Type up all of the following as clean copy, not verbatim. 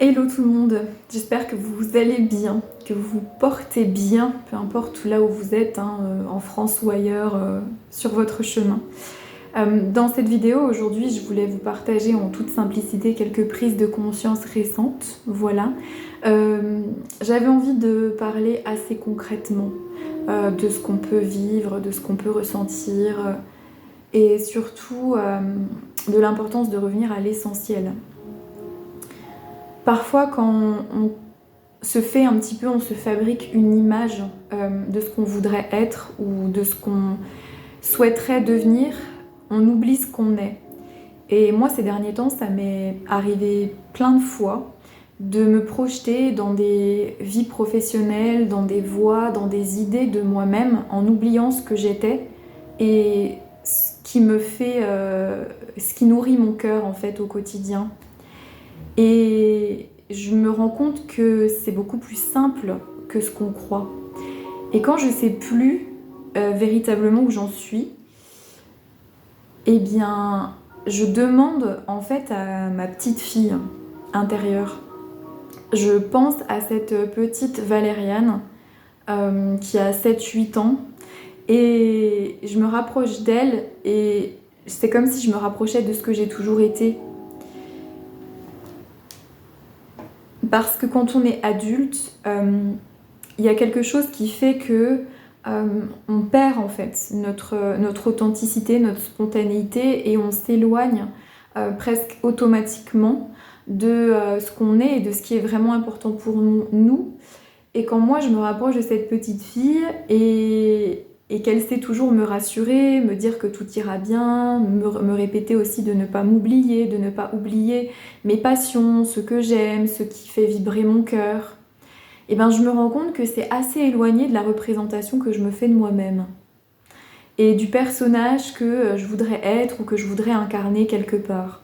Hello tout le monde, j'espère que vous allez bien, que vous vous portez bien, peu importe là où vous êtes, en France ou ailleurs, sur votre chemin. Dans cette vidéo aujourd'hui, je voulais vous partager en toute simplicité quelques prises de conscience récentes, voilà. J'avais envie de parler assez concrètement de ce qu'on peut vivre, de ce qu'on peut ressentir, et surtout de l'importance de revenir à l'essentiel. Parfois, quand on se fait un petit peu, on se fabrique une image de ce qu'on voudrait être ou de ce qu'on souhaiterait devenir, on oublie ce qu'on est. Et moi, ces derniers temps, ça m'est arrivé plein de fois de me projeter dans des vies professionnelles, dans des voies, dans des idées de moi-même, en oubliant ce que j'étais et ce qui nourrit mon cœur en fait au quotidien. Et je me rends compte que c'est beaucoup plus simple que ce qu'on croit. Et quand je sais plus véritablement où j'en suis, eh bien, je demande en fait à ma petite fille intérieure. Je pense à cette petite Valériane qui a 7-8 ans et je me rapproche d'elle et c'est comme si je me rapprochais de ce que j'ai toujours été. Parce que quand on est adulte, il y a quelque chose qui fait que on perd en fait notre authenticité, notre spontanéité et on s'éloigne presque automatiquement de ce qu'on est et de ce qui est vraiment important pour nous. Et quand moi je me rapproche de cette petite fille et qu'elle sait toujours me rassurer, me dire que tout ira bien, me répéter aussi de ne pas m'oublier, de ne pas oublier mes passions, ce que j'aime, ce qui fait vibrer mon cœur, et ben je me rends compte que c'est assez éloigné de la représentation que je me fais de moi-même et du personnage que je voudrais être ou que je voudrais incarner quelque part.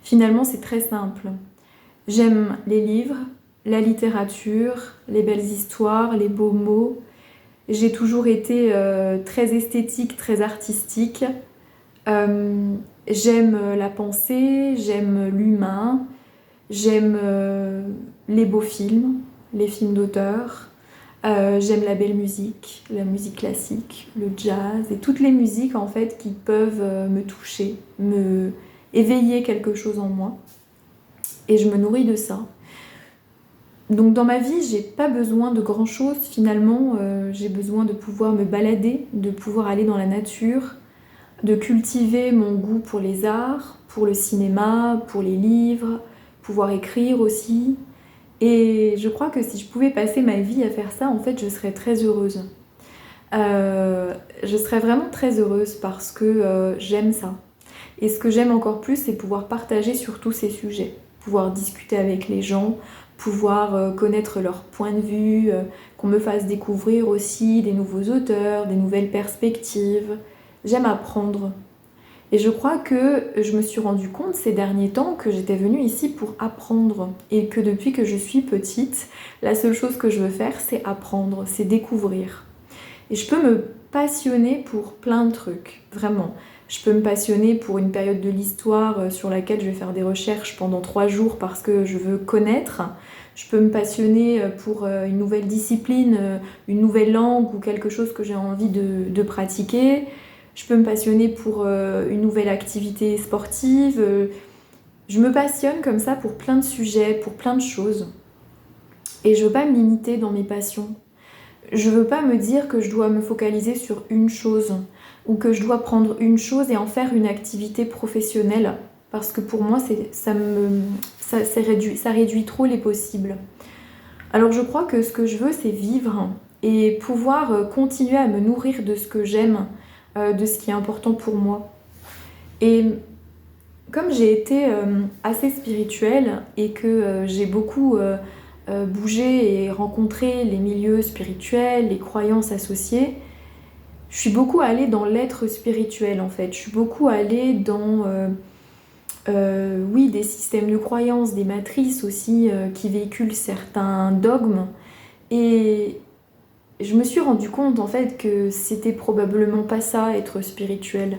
Finalement, c'est très simple. J'aime les livres, la littérature, les belles histoires, les beaux mots. J'ai toujours été très esthétique, très artistique. J'aime la pensée, j'aime l'humain, j'aime les beaux films, les films d'auteur. J'aime la belle musique, la musique classique, le jazz et toutes les musiques en fait qui peuvent me toucher, me éveiller quelque chose en moi. Et je me nourris de ça. Donc dans ma vie, j'ai pas besoin de grand chose finalement. J'ai besoin de pouvoir me balader, de pouvoir aller dans la nature, de cultiver mon goût pour les arts, pour le cinéma, pour les livres, pouvoir écrire aussi. Et je crois que si je pouvais passer ma vie à faire ça, en fait, je serais très heureuse. Je serais vraiment très heureuse parce que j'aime ça. Et ce que j'aime encore plus, c'est pouvoir partager sur tous ces sujets, pouvoir discuter avec les gens, pouvoir connaître leur point de vue, qu'on me fasse découvrir aussi des nouveaux auteurs, des nouvelles perspectives. J'aime apprendre. Et je crois que je me suis rendu compte ces derniers temps que j'étais venue ici pour apprendre et que depuis que je suis petite, la seule chose que je veux faire, c'est apprendre, c'est découvrir. Et je peux me passionner pour plein de trucs, vraiment. Je peux me passionner pour une période de l'histoire sur laquelle je vais faire des recherches pendant 3 jours parce que je veux connaître. Je peux me passionner pour une nouvelle discipline, une nouvelle langue ou quelque chose que j'ai envie de pratiquer. Je peux me passionner pour une nouvelle activité sportive. Je me passionne comme ça pour plein de sujets, pour plein de choses. Et je veux pas me limiter dans mes passions. Je veux pas me dire que je dois me focaliser sur une chose ou que je dois prendre une chose et en faire une activité professionnelle parce que pour moi ça réduit trop les possibles. Alors je crois que ce que je veux c'est vivre et pouvoir continuer à me nourrir de ce que j'aime, de ce qui est important pour moi. Et comme j'ai été assez spirituelle et que j'ai beaucoup bougé et rencontré les milieux spirituels, les croyances associées, je suis beaucoup allée dans l'être spirituel en fait. Je suis beaucoup allée dans oui, des systèmes de croyances, des matrices aussi qui véhiculent certains dogmes. Et je me suis rendu compte en fait que c'était probablement pas ça, être spirituel.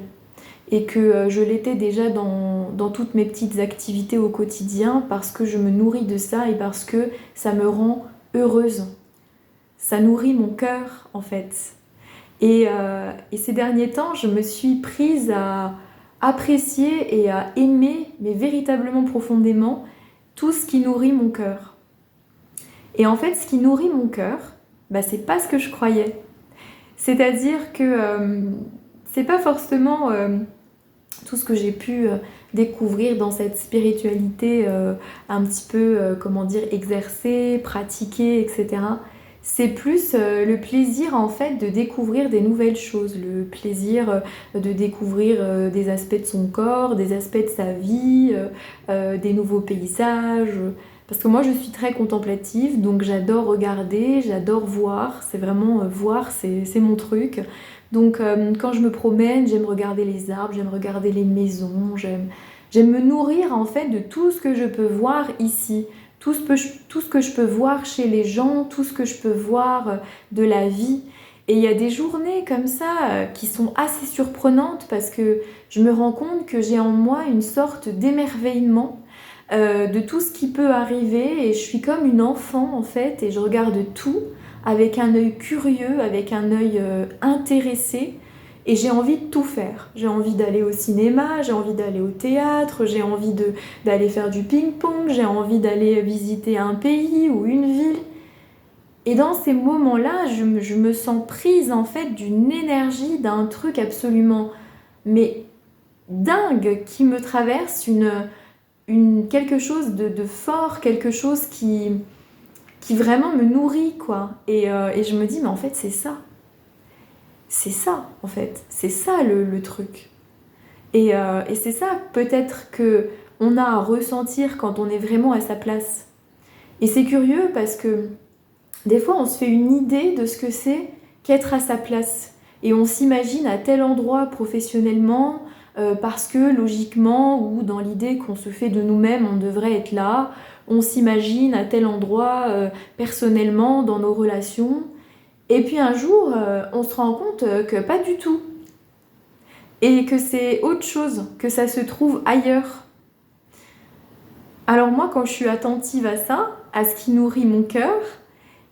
et que je l'étais déjà dans toutes mes petites activités au quotidien parce que je me nourris de ça et parce que ça me rend heureuse. Ça nourrit mon cœur en fait. Et ces derniers temps, je me suis prise à apprécier et à aimer, mais véritablement profondément, tout ce qui nourrit mon cœur. Et en fait, ce qui nourrit mon cœur, bah, c'est pas ce que je croyais. C'est-à-dire que c'est pas forcément tout ce que j'ai pu découvrir dans cette spiritualité un petit peu, comment dire, exercée, pratiquée, etc. C'est plus le plaisir en fait de découvrir des nouvelles choses, le plaisir de découvrir des aspects de son corps, des aspects de sa vie, des nouveaux paysages. Parce que moi je suis très contemplative, donc j'adore regarder, j'adore voir, c'est vraiment voir, c'est mon truc. Donc quand je me promène, j'aime regarder les arbres, j'aime regarder les maisons, j'aime me nourrir en fait de tout ce que je peux voir ici. Tout ce que je peux voir chez les gens, tout ce que je peux voir de la vie. Et il y a des journées comme ça qui sont assez surprenantes parce que je me rends compte que j'ai en moi une sorte d'émerveillement de tout ce qui peut arriver et je suis comme une enfant en fait et je regarde tout avec un œil curieux, avec un œil intéressé. Et j'ai envie de tout faire. J'ai envie d'aller au cinéma, j'ai envie d'aller au théâtre, j'ai envie d'aller faire du ping-pong, j'ai envie d'aller visiter un pays ou une ville. Et dans ces moments-là, je me sens prise en fait d'une énergie, d'un truc absolument mais dingue qui me traverse, quelque chose de fort, quelque chose qui vraiment me nourrit, quoi. Et je me dis, mais en fait, c'est ça. C'est ça, en fait. C'est ça le truc. Et c'est ça, peut-être, que on a à ressentir quand on est vraiment à sa place. Et c'est curieux parce que des fois, on se fait une idée de ce que c'est qu'être à sa place. Et on s'imagine à tel endroit professionnellement, parce que logiquement, ou dans l'idée qu'on se fait de nous-mêmes, on devrait être là. On s'imagine à tel endroit personnellement, dans nos relations. Et puis un jour, on se rend compte que pas du tout. Et que c'est autre chose, que ça se trouve ailleurs. Alors moi, quand je suis attentive à ça, à ce qui nourrit mon cœur,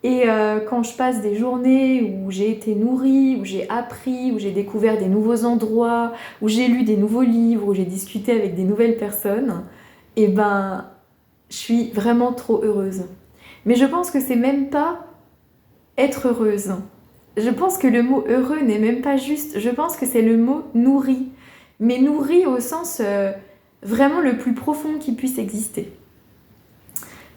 et quand je passe des journées où j'ai été nourrie, où j'ai appris, où j'ai découvert des nouveaux endroits, où j'ai lu des nouveaux livres, où j'ai discuté avec des nouvelles personnes, et ben, je suis vraiment trop heureuse. Mais je pense que c'est même pas être heureuse. Je pense que le mot heureux n'est même pas juste. Je pense que c'est le mot nourri. Mais nourri au sens vraiment le plus profond qui puisse exister.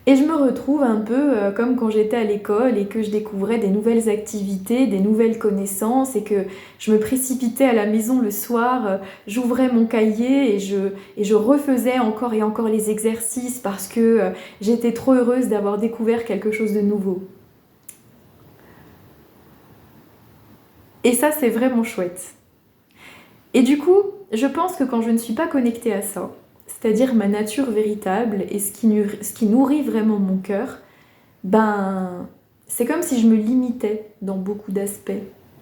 Et je me retrouve un peu comme quand j'étais à l'école et que je découvrais des nouvelles activités, des nouvelles connaissances et que je me précipitais à la maison le soir, j'ouvrais mon cahier et je refaisais encore et encore les exercices parce que j'étais trop heureuse d'avoir découvert quelque chose de nouveau. Et ça, c'est vraiment chouette. Et du coup, je pense que quand je ne suis pas connectée à ça, c'est-à-dire ma nature véritable et ce qui nourrit vraiment mon cœur, ben, c'est comme si je me limitais dans beaucoup d'aspects.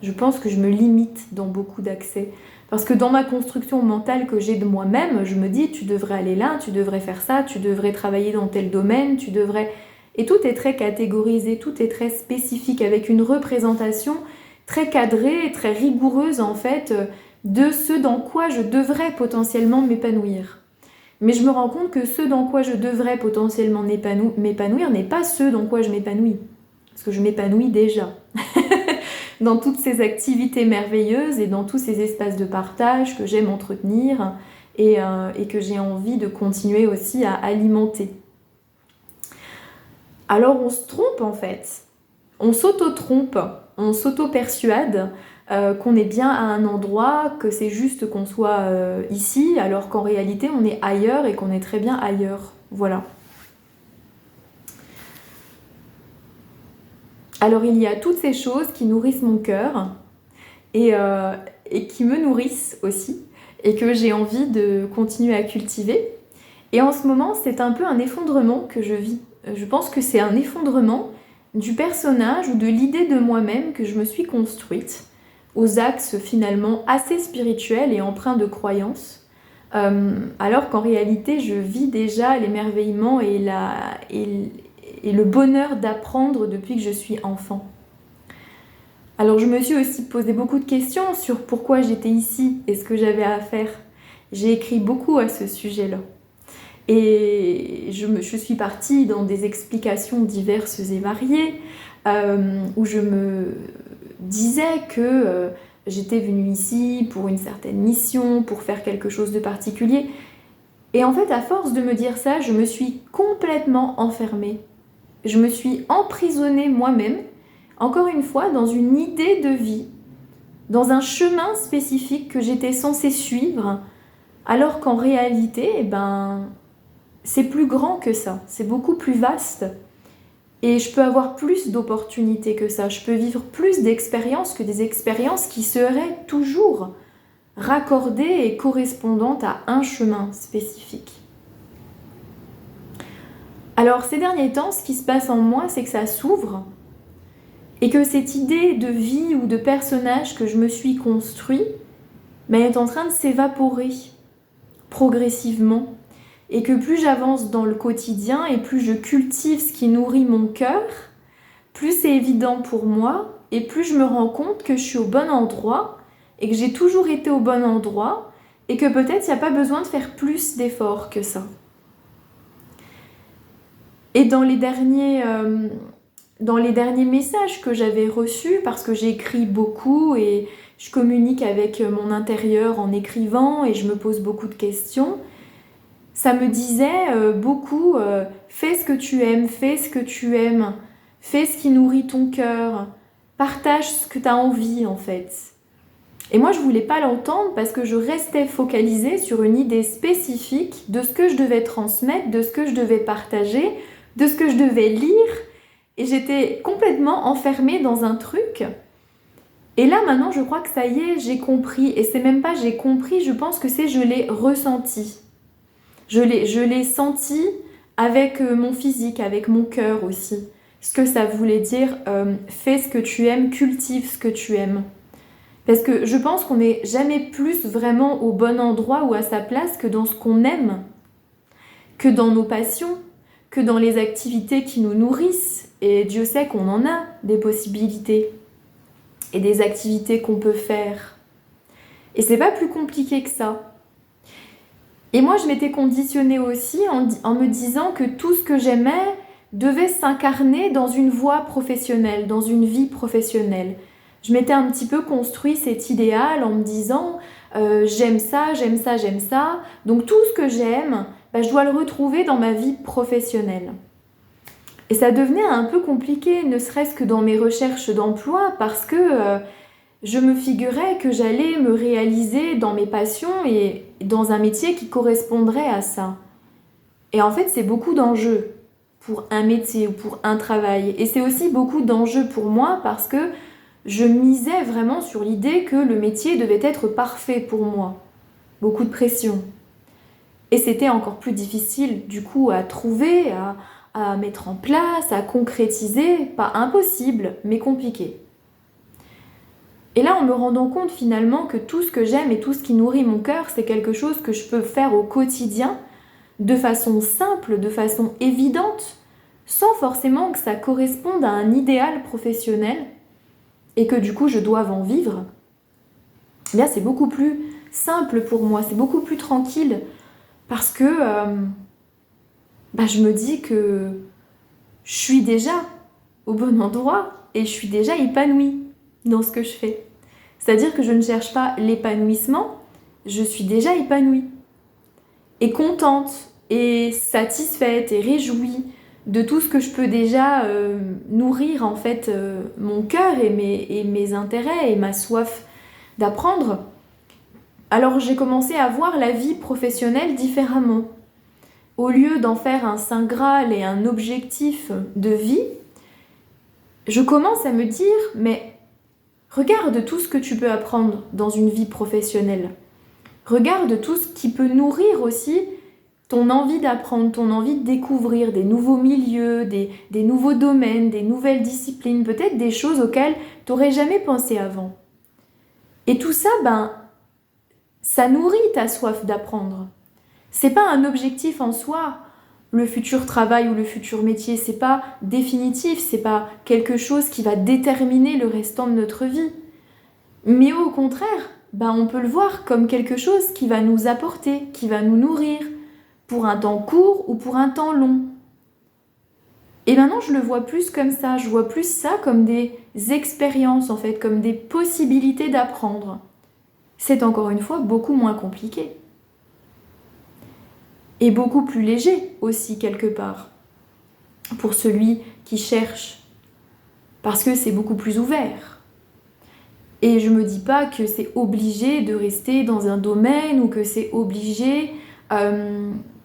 Je pense que je me limite dans beaucoup d'accès. Parce que dans ma construction mentale que j'ai de moi-même, je me dis, tu devrais aller là, tu devrais faire ça, tu devrais travailler dans tel domaine, tu devrais... Et tout est très catégorisé, tout est très spécifique, avec une représentation très cadrée, très rigoureuse en fait, de ce dans quoi je devrais potentiellement m'épanouir. Mais je me rends compte que ce dans quoi je devrais potentiellement m'épanouir n'est pas ce dans quoi je m'épanouis. Parce que je m'épanouis déjà. Dans toutes ces activités merveilleuses et dans tous ces espaces de partage que j'aime entretenir et que j'ai envie de continuer aussi à alimenter. Alors on se trompe en fait. On s'auto-trompe, on s'auto-persuade qu'on est bien à un endroit, que c'est juste qu'on soit ici, alors qu'en réalité on est ailleurs et qu'on est très bien ailleurs. Voilà. Alors il y a toutes ces choses qui nourrissent mon cœur et qui me nourrissent aussi et que j'ai envie de continuer à cultiver. Et en ce moment, c'est un peu un effondrement que je vis. Je pense que c'est un effondrement du personnage ou de l'idée de moi-même que je me suis construite. aux axes finalement assez spirituels et empreints de croyances, alors qu'en réalité je vis déjà l'émerveillement et le bonheur d'apprendre depuis que je suis enfant. Alors je me suis aussi posé beaucoup de questions sur pourquoi j'étais ici et ce que j'avais à faire. J'ai écrit beaucoup à ce sujet-là. Et je suis partie dans des explications diverses et variées, où je me disais que j'étais venue ici pour une certaine mission, pour faire quelque chose de particulier. Et en fait, à force de me dire ça, je me suis complètement enfermée. Je me suis emprisonnée moi-même, encore une fois, dans une idée de vie, dans un chemin spécifique que j'étais censée suivre, alors qu'en réalité, c'est plus grand que ça, c'est beaucoup plus vaste. Et je peux avoir plus d'opportunités que ça, je peux vivre plus d'expériences que des expériences qui seraient toujours raccordées et correspondantes à un chemin spécifique. Alors ces derniers temps, ce qui se passe en moi, c'est que ça s'ouvre et que cette idée de vie ou de personnage que je me suis construit est en train de s'évaporer progressivement. Et que plus j'avance dans le quotidien et plus je cultive ce qui nourrit mon cœur, plus c'est évident pour moi et plus je me rends compte que je suis au bon endroit et que j'ai toujours été au bon endroit et que peut-être il n'y a pas besoin de faire plus d'efforts que ça. Et dans les derniers messages que j'avais reçus, parce que j'écris beaucoup et je communique avec mon intérieur en écrivant et je me pose beaucoup de questions, ça me disait beaucoup fais ce que tu aimes, fais ce que tu aimes, fais ce qui nourrit ton cœur, partage ce que tu as envie en fait. Et moi je voulais pas l'entendre parce que je restais focalisée sur une idée spécifique de ce que je devais transmettre, de ce que je devais partager, de ce que je devais lire, et j'étais complètement enfermée dans un truc. Et là maintenant je crois que ça y est, j'ai compris, et c'est même pas j'ai compris, je pense que c'est je l'ai ressenti. Je l'ai senti avec mon physique, avec mon cœur aussi. Ce que ça voulait dire, fais ce que tu aimes, cultive ce que tu aimes. Parce que je pense qu'on n'est jamais plus vraiment au bon endroit ou à sa place que dans ce qu'on aime, que dans nos passions, que dans les activités qui nous nourrissent. Et Dieu sait qu'on en a des possibilités et des activités qu'on peut faire. Et c'est pas plus compliqué que ça. Et moi, je m'étais conditionnée aussi en me disant que tout ce que j'aimais devait s'incarner dans une voie professionnelle, dans une vie professionnelle. Je m'étais un petit peu construit cet idéal en me disant j'aime ça, j'aime ça, j'aime ça. Donc tout ce que j'aime, je dois le retrouver dans ma vie professionnelle. Et ça devenait un peu compliqué, ne serait-ce que dans mes recherches d'emploi, parce que je me figurais que j'allais me réaliser dans mes passions et dans un métier qui correspondrait à ça. Et en fait, c'est beaucoup d'enjeux pour un métier ou pour un travail. Et c'est aussi beaucoup d'enjeux pour moi parce que je misais vraiment sur l'idée que le métier devait être parfait pour moi. Beaucoup de pression. Et c'était encore plus difficile du coup à trouver, à mettre en place, à concrétiser. Pas impossible, mais compliqué. Et là, en me rendant compte finalement que tout ce que j'aime et tout ce qui nourrit mon cœur, c'est quelque chose que je peux faire au quotidien, de façon simple, de façon évidente, sans forcément que ça corresponde à un idéal professionnel, et que du coup je doive en vivre, c'est beaucoup plus simple pour moi, c'est beaucoup plus tranquille, parce que je me dis que je suis déjà au bon endroit, et je suis déjà épanouie dans ce que je fais. C'est-à-dire que je ne cherche pas l'épanouissement, je suis déjà épanouie. Et contente, et satisfaite, et réjouie de tout ce que je peux déjà nourrir en fait mon cœur et mes intérêts et ma soif d'apprendre. Alors j'ai commencé à voir la vie professionnelle différemment. Au lieu d'en faire un saint graal et un objectif de vie, je commence à me dire, mais regarde tout ce que tu peux apprendre dans une vie professionnelle. Regarde tout ce qui peut nourrir aussi ton envie d'apprendre, ton envie de découvrir des nouveaux milieux, des nouveaux domaines, des nouvelles disciplines, peut-être des choses auxquelles tu n'aurais jamais pensé avant. Et tout ça, ça nourrit ta soif d'apprendre. C'est pas un objectif en soi, le futur travail ou le futur métier, c'est pas définitif, c'est pas quelque chose qui va déterminer le restant de notre vie. Mais au contraire, on peut le voir comme quelque chose qui va nous apporter, qui va nous nourrir, pour un temps court ou pour un temps long. Et maintenant, je le vois plus comme ça, je vois plus ça comme des expériences en fait, comme des possibilités d'apprendre. C'est encore une fois beaucoup moins compliqué. Et beaucoup plus léger aussi quelque part, pour celui qui cherche, parce que c'est beaucoup plus ouvert. Et je me dis pas que c'est obligé de rester dans un domaine ou que c'est obligé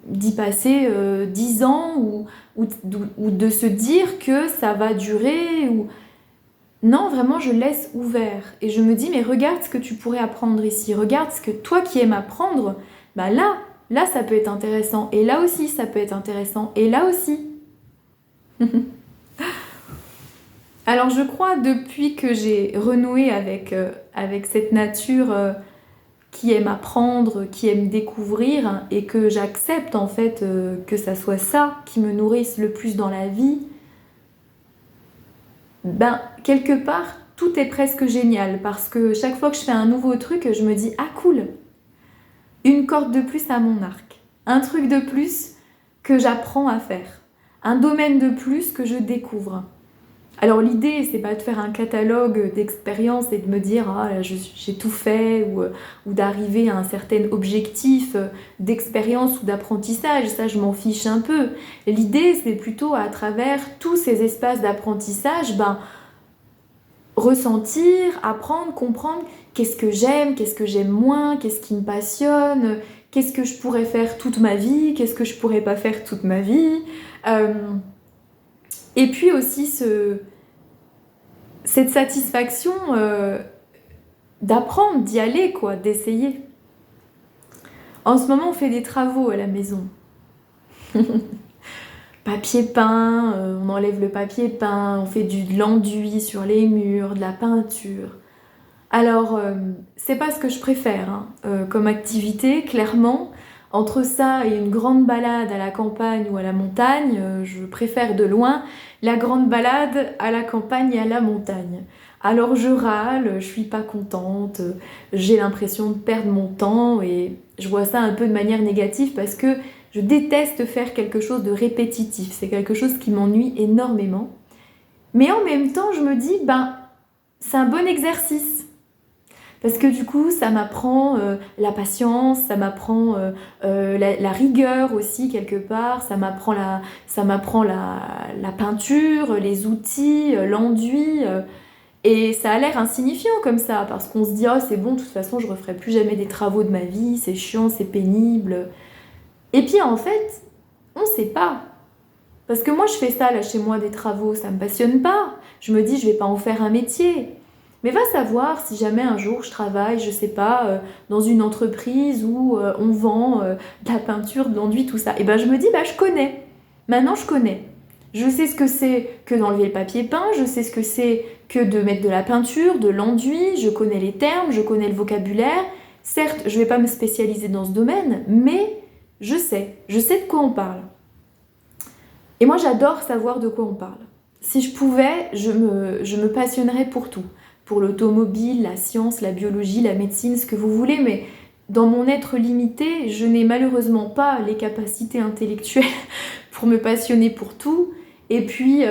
d'y passer 10 ans ou de se dire que ça va durer. Non, vraiment, je laisse ouvert. Et je me dis, mais regarde ce que tu pourrais apprendre ici. Regarde ce que toi qui aimes apprendre, là, ça peut être intéressant. Et là aussi, ça peut être intéressant. Et là aussi. Alors je crois, depuis que j'ai renoué avec cette nature qui aime apprendre, qui aime découvrir, et que j'accepte en fait que ça soit ça qui me nourrisse le plus dans la vie, quelque part, tout est presque génial, parce que chaque fois que je fais un nouveau truc, je me dis « Ah cool, une corde de plus à mon arc, un truc de plus que j'apprends à faire, un domaine de plus que je découvre ». Alors l'idée, c'est pas de faire un catalogue d'expériences et de me dire « Ah, j'ai tout fait » ou d'arriver à un certain objectif d'expérience ou d'apprentissage, ça je m'en fiche un peu. L'idée, c'est plutôt à travers tous ces espaces d'apprentissage, ressentir, apprendre, comprendre qu'est-ce que j'aime moins, qu'est-ce qui me passionne, qu'est-ce que je pourrais faire toute ma vie, qu'est-ce que je pourrais pas faire toute ma vie. Et puis aussi cette satisfaction d'apprendre, d'y aller, quoi, d'essayer. En ce moment, on fait des travaux à la maison. Papier peint, on enlève le papier peint, on fait de l'enduit sur les murs, de la peinture. Alors, c'est pas ce que je préfère comme activité, clairement. Entre ça et une grande balade à la campagne ou à la montagne, je préfère de loin la grande balade à la campagne et à la montagne. Alors je râle, je suis pas contente, j'ai l'impression de perdre mon temps et je vois ça un peu de manière négative parce que je déteste faire quelque chose de répétitif. C'est quelque chose qui m'ennuie énormément. Mais en même temps, je me dis, c'est un bon exercice. Parce que du coup, ça m'apprend la patience, ça m'apprend la rigueur aussi quelque part, ça m'apprend la peinture, les outils, l'enduit. Et ça a l'air insignifiant comme ça, parce qu'on se dit « Oh, c'est bon, de toute façon, je referai plus jamais des travaux de ma vie, c'est chiant, c'est pénible. » Et puis en fait, on ne sait pas. Parce que moi, je fais ça là chez moi, des travaux, ça me passionne pas. Je me dis « Je vais pas en faire un métier. » Mais va savoir si jamais un jour je travaille, je sais pas, dans une entreprise où on vend de la peinture, de l'enduit, tout ça. Et je me dis, je connais. Maintenant, je connais. Je sais ce que c'est que d'enlever le papier peint, je sais ce que c'est que de mettre de la peinture, de l'enduit, je connais les termes, je connais le vocabulaire. Certes, je vais pas me spécialiser dans ce domaine, mais je sais de quoi on parle. Et moi, j'adore savoir de quoi on parle. Si je pouvais, je me passionnerais pour tout. Pour l'automobile, la science, la biologie, la médecine, ce que vous voulez, mais dans mon être limité, je n'ai malheureusement pas les capacités intellectuelles pour me passionner pour tout. Et puis,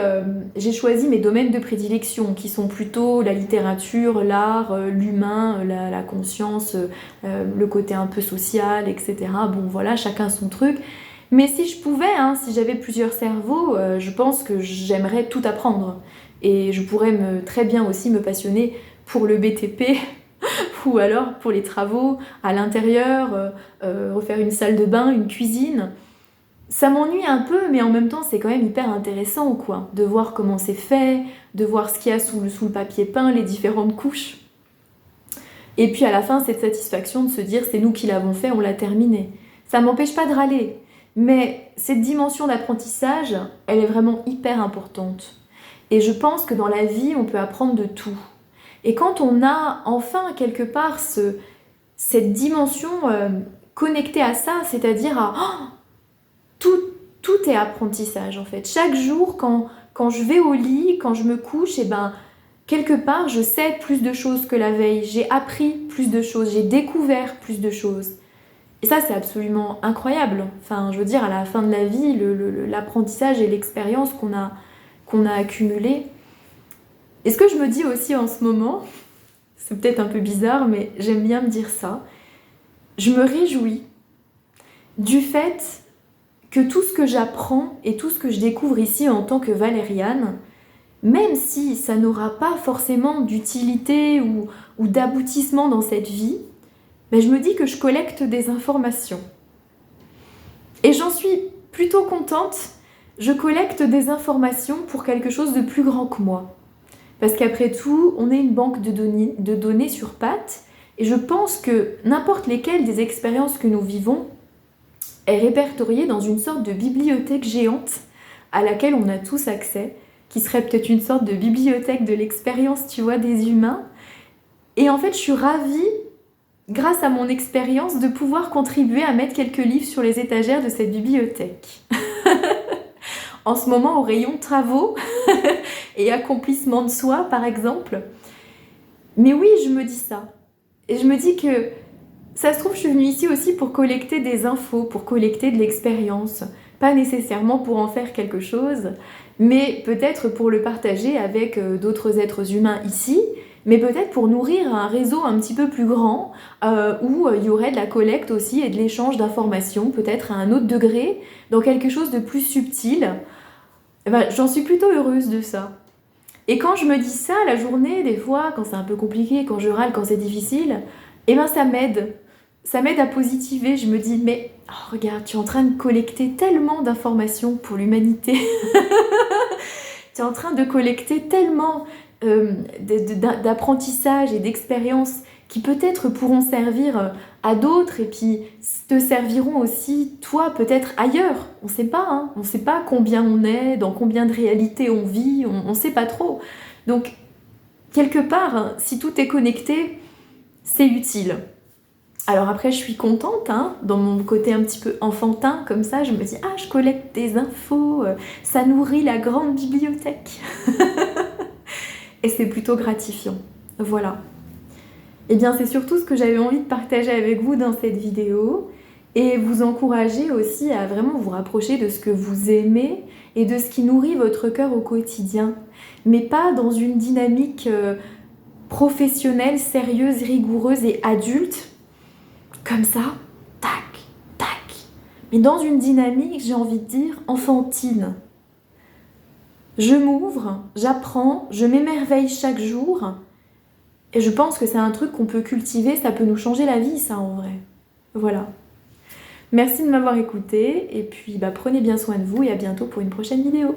j'ai choisi mes domaines de prédilection, qui sont plutôt la littérature, l'art, l'humain, la conscience, le côté un peu social, etc. Bon, voilà, chacun son truc. Mais si je pouvais, si j'avais plusieurs cerveaux, je pense que j'aimerais tout apprendre. Et je pourrais très bien aussi me passionner pour le BTP ou alors pour les travaux à l'intérieur, refaire une salle de bain, une cuisine. Ça m'ennuie un peu, mais en même temps, c'est quand même hyper intéressant, quoi, de voir comment c'est fait, de voir ce qu'il y a sous le papier peint, les différentes couches. Et puis à la fin, cette satisfaction de se dire c'est nous qui l'avons fait, on l'a terminé. Ça m'empêche pas de râler, mais cette dimension d'apprentissage, elle est vraiment hyper importante. Et je pense que dans la vie, on peut apprendre de tout. Et quand on a enfin quelque part cette dimension connectée à ça, c'est-à-dire à tout est apprentissage en fait. Chaque jour, quand je vais au lit, quand je me couche, et ben quelque part, je sais plus de choses que la veille. J'ai appris plus de choses, j'ai découvert plus de choses. Et ça, c'est absolument incroyable. Enfin, je veux dire, à la fin de la vie, l'apprentissage et l'expérience qu'on a accumulé. Et ce que je me dis aussi en ce moment, c'est peut-être un peu bizarre, mais j'aime bien me dire ça. Je me réjouis du fait que tout ce que j'apprends et tout ce que je découvre ici en tant que Valériane, même si ça n'aura pas forcément d'utilité ou d'aboutissement dans cette vie, ben je me dis que je collecte des informations. Et j'en suis plutôt contente. Je collecte des informations pour quelque chose de plus grand que moi. Parce qu'après tout, on est une banque de données sur pattes. Et je pense que n'importe lesquelles des expériences que nous vivons est répertoriée dans une sorte de bibliothèque géante à laquelle on a tous accès, qui serait peut-être une sorte de bibliothèque de l'expérience, tu vois, des humains. Et en fait, je suis ravie, grâce à mon expérience, de pouvoir contribuer à mettre quelques livres sur les étagères de cette bibliothèque. En ce moment, au rayon travaux et accomplissement de soi, par exemple. Mais oui, je me dis ça. Et je me dis que, ça se trouve, je suis venue ici aussi pour collecter des infos, pour collecter de l'expérience. Pas nécessairement pour en faire quelque chose, mais peut-être pour le partager avec d'autres êtres humains ici, mais peut-être pour nourrir un réseau un petit peu plus grand, où il y aurait de la collecte aussi et de l'échange d'informations, peut-être à un autre degré, dans quelque chose de plus subtil. Eh ben, j'en suis plutôt heureuse de ça. Et quand je me dis ça, la journée, des fois, quand c'est un peu compliqué, quand je râle, quand c'est difficile, eh ben ça m'aide. Ça m'aide à positiver. Je me dis, mais oh, regarde, tu es en train de collecter tellement d'informations pour l'humanité. Tu es en train de collecter tellement d'apprentissage et d'expériences qui peut-être pourront servir à d'autres et puis te serviront aussi, toi, peut-être ailleurs. On ne sait pas, hein. On ne sait pas combien on est, dans combien de réalités on vit, on ne sait pas trop. Donc, quelque part, hein, si tout est connecté, c'est utile. Alors après, je suis contente, hein, dans mon côté un petit peu enfantin, comme ça, je me dis « Ah, je collecte des infos, ça nourrit la grande bibliothèque. » Et c'est plutôt gratifiant. Voilà. Eh bien, c'est surtout ce que j'avais envie de partager avec vous dans cette vidéo et vous encourager aussi à vraiment vous rapprocher de ce que vous aimez et de ce qui nourrit votre cœur au quotidien, mais pas dans une dynamique professionnelle, sérieuse, rigoureuse et adulte, comme ça, tac, tac, mais dans une dynamique, j'ai envie de dire, enfantine. Je m'ouvre, j'apprends, je m'émerveille chaque jour. Et je pense que c'est un truc qu'on peut cultiver, ça peut nous changer la vie, ça, en vrai. Voilà. Merci de m'avoir écouté, et puis prenez bien soin de vous, et à bientôt pour une prochaine vidéo.